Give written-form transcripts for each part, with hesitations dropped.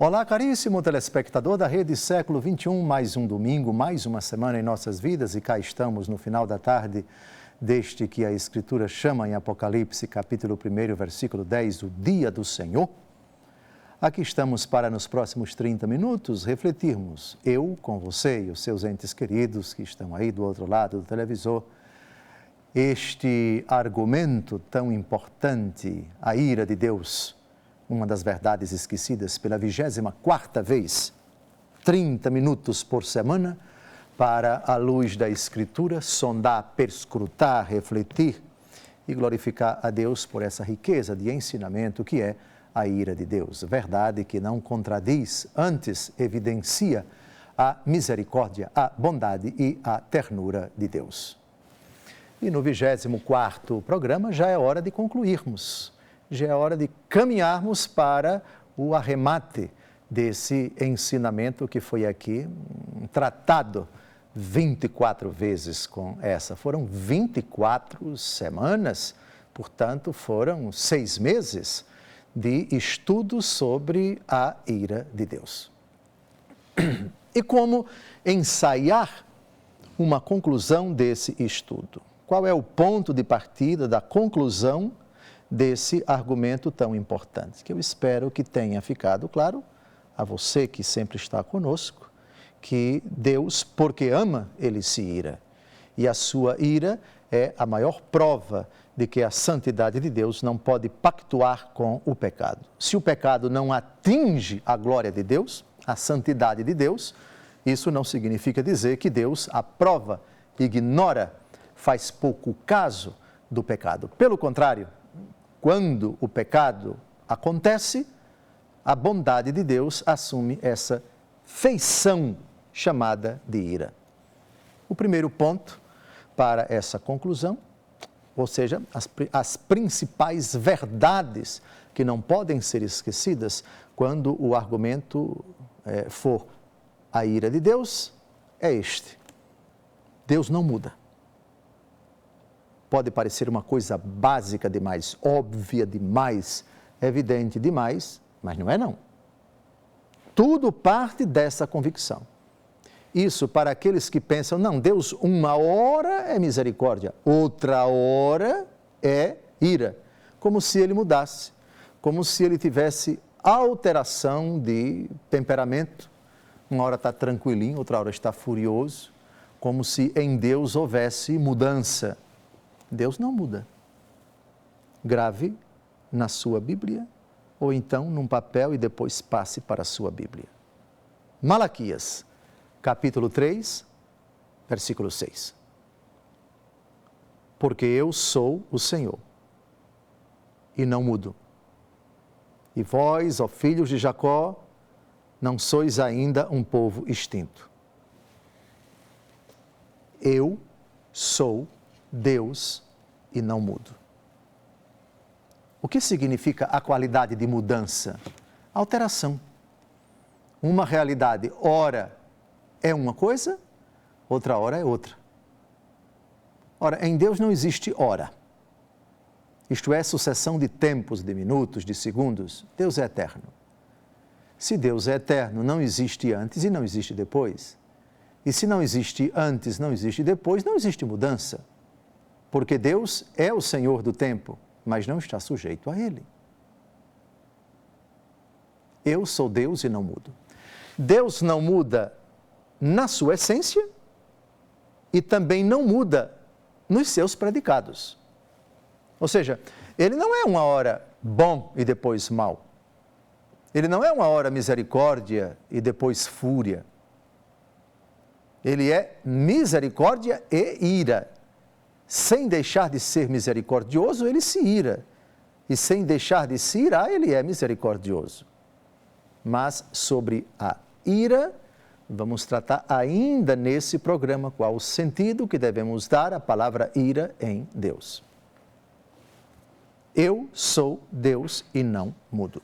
Olá, caríssimo telespectador da Rede Século XXI, mais um domingo, mais uma semana em nossas vidas e cá estamos no final da tarde deste que a Escritura chama em Apocalipse, capítulo 1, versículo 10, o Dia do Senhor. Aqui estamos para nos próximos 30 minutos refletirmos, eu com você e os seus entes queridos que estão aí do outro lado do televisor, este argumento tão importante, a ira de Deus, uma das verdades esquecidas pela 24ª vez, 30 minutos por semana, para, à luz da Escritura, sondar, perscrutar, refletir e glorificar a Deus por essa riqueza de ensinamento que é a ira de Deus. Verdade que não contradiz, antes evidencia a misericórdia, a bondade e a ternura de Deus. E no 24º programa já é hora de concluirmos. Já é hora de caminharmos para o arremate desse ensinamento que foi aqui tratado 24 vezes com essa. Foram 24 semanas, portanto, foram 6 meses de estudo sobre a ira de Deus. E como ensaiar uma conclusão desse estudo? Qual é o ponto de partida da conclusão desse argumento tão importante, que eu espero que tenha ficado claro a você que sempre está conosco, que Deus, porque ama, Ele se ira. E a sua ira é a maior prova de que a santidade de Deus não pode pactuar com o pecado. Se o pecado não atinge a glória de Deus, a santidade de Deus, isso não significa dizer que Deus aprova, ignora, faz pouco caso do pecado. Pelo contrário, quando o pecado acontece, a bondade de Deus assume essa feição chamada de ira. O primeiro ponto para essa conclusão, ou seja, as principais verdades que não podem ser esquecidas quando o argumento for a ira de Deus, é este: Deus não muda. Pode parecer uma coisa básica demais, óbvia demais, evidente demais, mas não é não. Tudo parte dessa convicção. Isso para aqueles que pensam, não, Deus uma hora é misericórdia, outra hora é ira. Como se Ele mudasse, como se Ele tivesse alteração de temperamento. Uma hora está tranquilinho, outra hora está furioso, como se em Deus houvesse mudança. Deus não muda. Grave na sua Bíblia, ou então num papel e depois passe para a sua Bíblia. Malaquias, capítulo 3, versículo 6. Porque eu sou o Senhor, e não mudo. E vós, ó filhos de Jacó, não sois ainda um povo extinto. Eu sou Deus e não mudo. O que significa a qualidade de mudança? Alteração. Uma realidade, ora é uma coisa, outra hora é outra. Ora, em Deus não existe hora. Isto é, sucessão de tempos, de minutos, de segundos. Deus é eterno. Se Deus é eterno, não existe antes e não existe depois. E se não existe antes, não existe depois, não existe mudança. Porque Deus é o Senhor do tempo, mas não está sujeito a Ele. Eu sou Deus e não mudo. Deus não muda na sua essência e também não muda nos seus predicados. Ou seja, Ele não é uma hora bom e depois mal. Ele não é uma hora misericórdia e depois fúria. Ele é misericórdia e ira. Sem deixar de ser misericordioso, ele se ira. E sem deixar de se irar, ele é misericordioso. Mas sobre a ira, vamos tratar ainda nesse programa qual o sentido que devemos dar à palavra ira em Deus. Eu sou Deus e não mudo.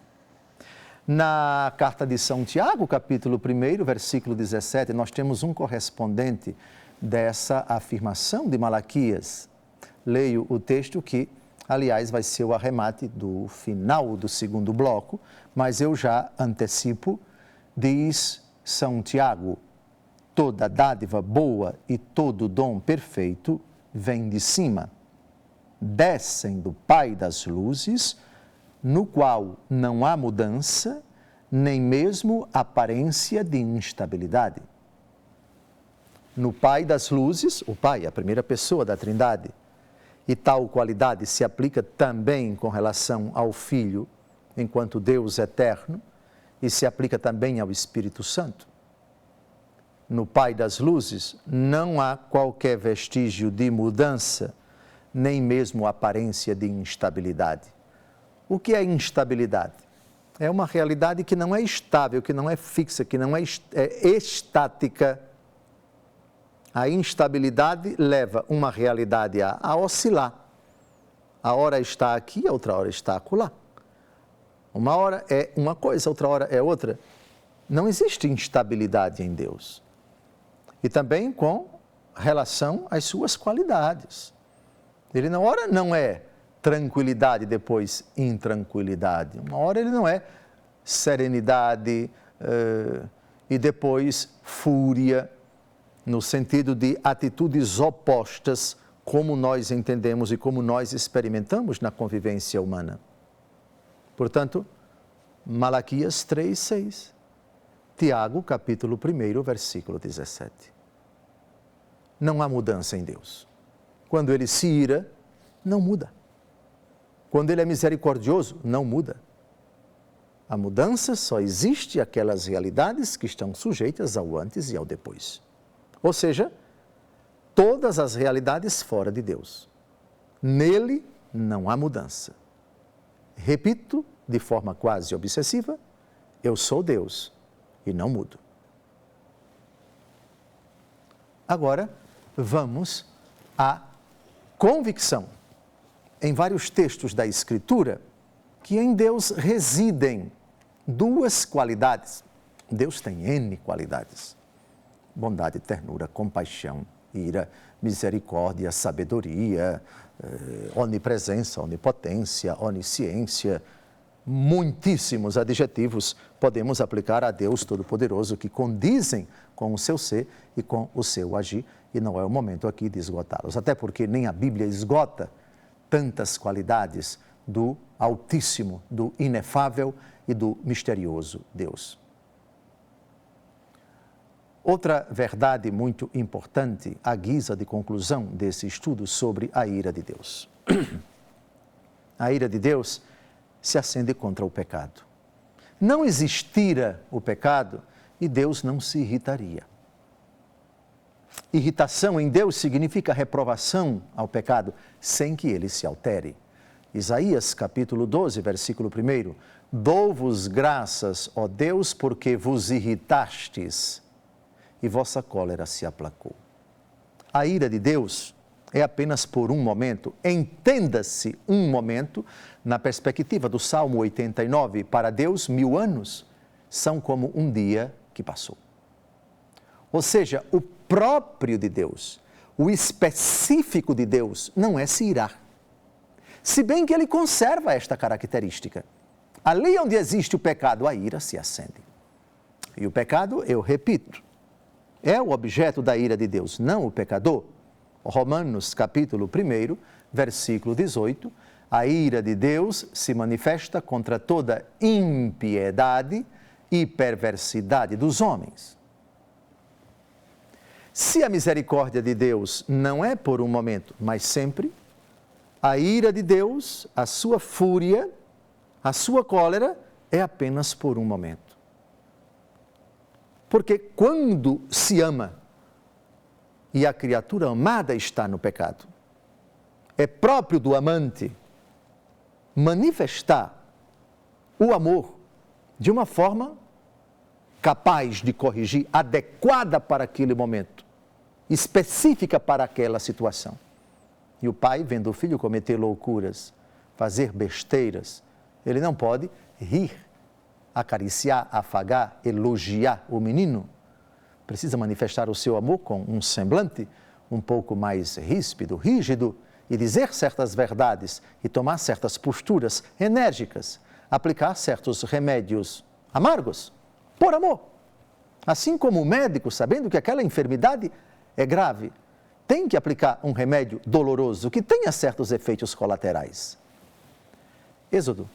Na carta de São Tiago, capítulo 1, versículo 17, nós temos um correspondente dessa afirmação de Malaquias. Leio o texto que, aliás, vai ser o arremate do final do segundo bloco, mas eu já antecipo Diz São Tiago: toda dádiva boa e todo dom perfeito vem de cima, descem do Pai das luzes, no qual não há mudança, nem mesmo aparência de instabilidade. No Pai das luzes, o Pai é a primeira pessoa da Trindade, e tal qualidade se aplica também com relação ao Filho, enquanto Deus eterno, e se aplica também ao Espírito Santo. No Pai das luzes não há qualquer vestígio de mudança, nem mesmo aparência de instabilidade. O que é instabilidade? É uma realidade que não é estável, que não é fixa, que não é estática. A instabilidade leva uma realidade a oscilar. A hora está aqui, a outra hora está acolá. Uma hora é uma coisa, outra hora é outra. Não existe instabilidade em Deus. E também com relação às suas qualidades. Ele, na hora, não é tranquilidade, depois intranquilidade. Uma hora ele não é serenidade e depois fúria, no sentido de atitudes opostas, como nós entendemos e como nós experimentamos na convivência humana. Portanto, Malaquias 3:6, Tiago, capítulo 1, versículo 17. Não há mudança em Deus. Quando Ele se ira, não muda. Quando Ele é misericordioso, não muda. A mudança só existe aquelas realidades que estão sujeitas ao antes e ao depois. Ou seja, todas as realidades fora de Deus. Nele não há mudança. Repito, de forma quase obsessiva, eu sou Deus e não mudo. Agora, vamos à convicção, em vários textos da Escritura, que em Deus residem duas qualidades. Deus tem N qualidades: bondade, ternura, compaixão, ira, misericórdia, sabedoria, onipresença, onipotência, onisciência. Muitíssimos adjetivos podemos aplicar a Deus Todo-Poderoso que condizem com o seu ser e com o seu agir, e não é o momento aqui de esgotá-los, até porque nem a Bíblia esgota tantas qualidades do Altíssimo, do inefável e do misterioso Deus. Outra verdade muito importante, à guisa de conclusão desse estudo sobre a ira de Deus. A ira de Deus se acende contra o pecado. Não existira o pecado e Deus não se irritaria. Irritação em Deus significa reprovação ao pecado, sem que ele se altere. Isaías, capítulo 12, versículo 1. Dou-vos graças, ó Deus, porque vos irritastes e vossa cólera se aplacou. A ira de Deus é apenas por um momento. Entenda-se um momento na perspectiva do Salmo 89. Para Deus, 1000 anos são como um dia que passou. Ou seja, o próprio de Deus, o específico de Deus, não é se irar. Se bem que ele conserva esta característica. Ali onde existe o pecado, a ira se acende. E o pecado, eu repito, é o objeto da ira de Deus, não o pecador. Romanos, capítulo 1, versículo 18, a ira de Deus se manifesta contra toda impiedade e perversidade dos homens. Se a misericórdia de Deus não é por um momento, mas sempre, a ira de Deus, a sua fúria, a sua cólera é apenas por um momento. Porque quando se ama e a criatura amada está no pecado, é próprio do amante manifestar o amor de uma forma capaz de corrigir, adequada para aquele momento, específica para aquela situação. E o pai, vendo o filho cometer loucuras, fazer besteiras, ele não pode rir, acariciar, afagar, elogiar o menino. Precisa manifestar o seu amor com um semblante um pouco mais rígido, e dizer certas verdades e tomar certas posturas enérgicas, aplicar certos remédios amargos por amor. Assim como o médico, sabendo que aquela enfermidade é grave, tem que aplicar um remédio doloroso que tenha certos efeitos colaterais. Êxodo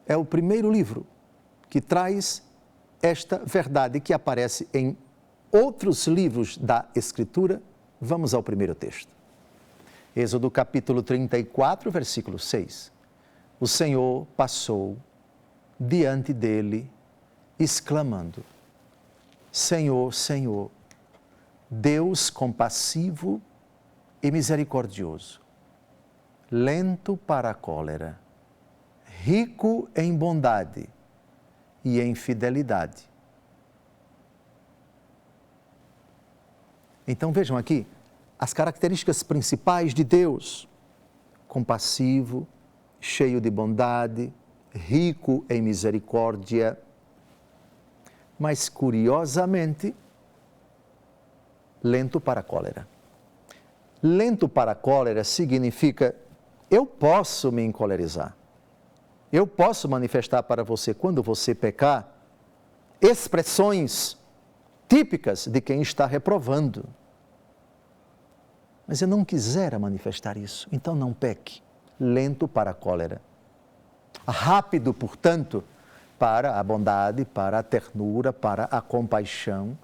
é o primeiro livro que traz esta verdade que aparece em outros livros da Escritura. Vamos ao primeiro texto. Êxodo capítulo 34, versículo 6. O Senhor passou diante dele, exclamando: Senhor, Senhor, Deus compassivo e misericordioso, lento para a cólera, rico em bondade e em fidelidade. Então vejam aqui as características principais de Deus: compassivo, cheio de bondade, rico em misericórdia. Mas, curiosamente, lento para a cólera. Lento para a cólera significa: eu posso me encolerizar. Eu posso manifestar para você, quando você pecar, expressões típicas de quem está reprovando. Mas eu não quisera manifestar isso, então não peque. Lento para a cólera. Rápido, portanto, para a bondade, para a ternura, para a compaixão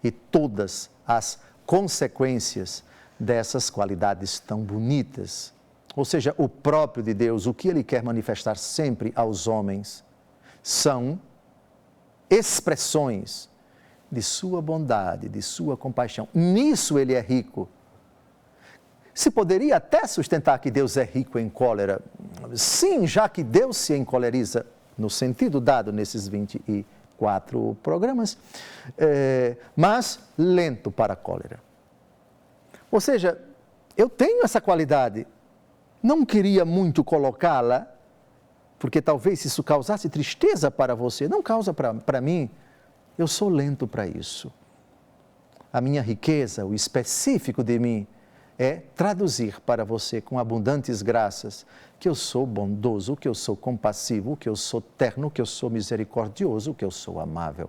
e todas as consequências dessas qualidades tão bonitas. Ou seja, o próprio de Deus, o que Ele quer manifestar sempre aos homens, são expressões de sua bondade, de sua compaixão. Nisso Ele é rico. Se poderia até sustentar que Deus é rico em cólera. Sim, já que Deus se encoleriza, no sentido dado nesses 24 programas, mas lento para a cólera. Ou seja, eu tenho essa qualidade, não queria muito colocá-la, porque talvez isso causasse tristeza para você, não causa para mim, eu sou lento para isso. A minha riqueza, o específico de mim, é traduzir para você com abundantes graças que eu sou bondoso, que eu sou compassivo, que eu sou terno, que eu sou misericordioso, que eu sou amável.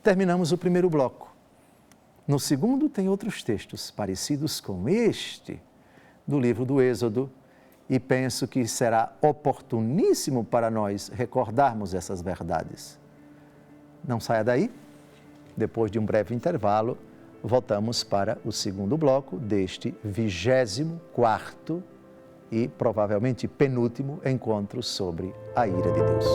Terminamos o primeiro bloco. No segundo tem outros textos parecidos com este do livro do Êxodo e penso que será oportuníssimo para nós recordarmos essas verdades. Não saia daí, depois de um breve intervalo, voltamos para o segundo bloco deste 24º e provavelmente penúltimo encontro sobre a ira de Deus.